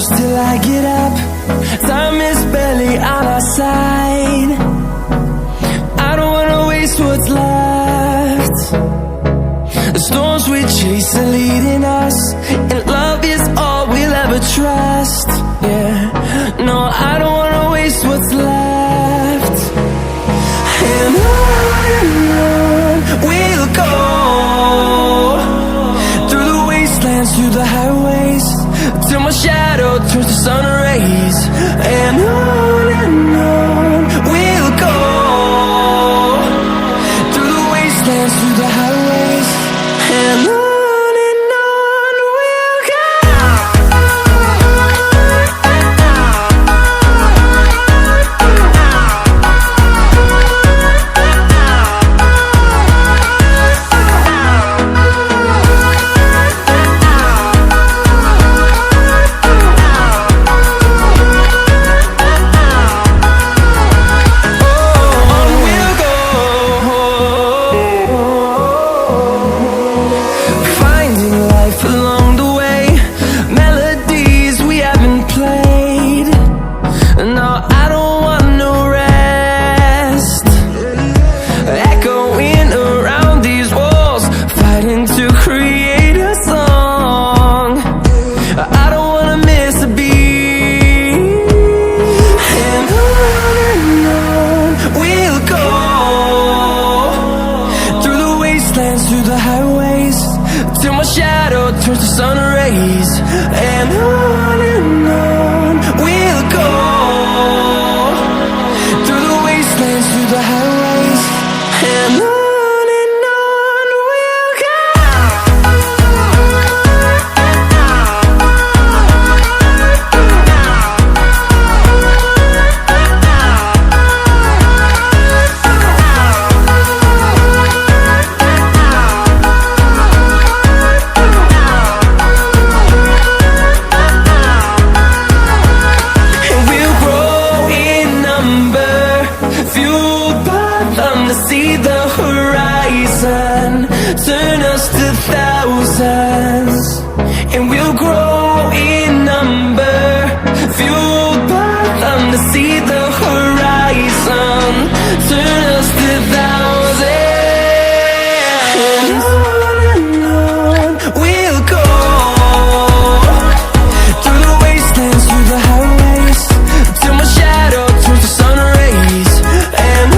close till I get up. Time is barely on our side. I don't wanna waste what's left. The storms we chase are leading us, and love is all we'll ever trust. Yeah, no, I don't wanna waste what's left. And on we'll go, through the wastelands, through the highways, till my shadow turns to sun rays. And on we'll go, through the wastelands, through the highways, and on we'll go. Through the highways, till my shadow turns to sun rays. And on we'll go, through the wastelands, through the highways, and on we'll go. To see the horizon turn us to thousands, and we'll grow in number, fueled by them. To see the horizon turn us to thousands, and on we'll go, through the wastelands, through the highways, till my shadow turns to sun rays. And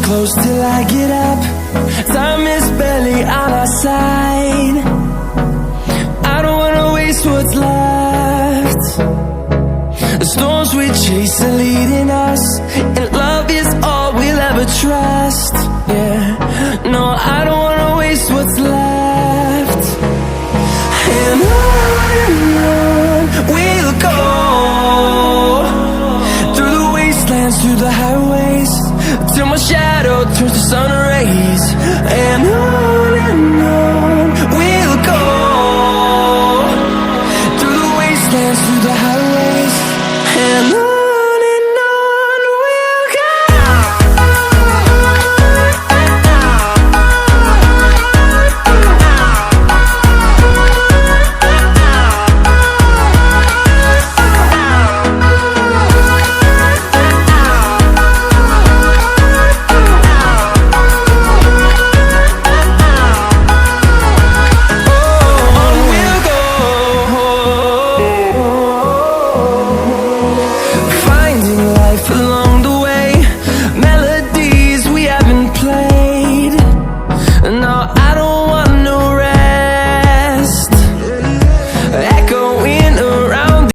close till I get up. Time is barely on our side. I don't wanna waste what's left. The storms we chase are leading us, and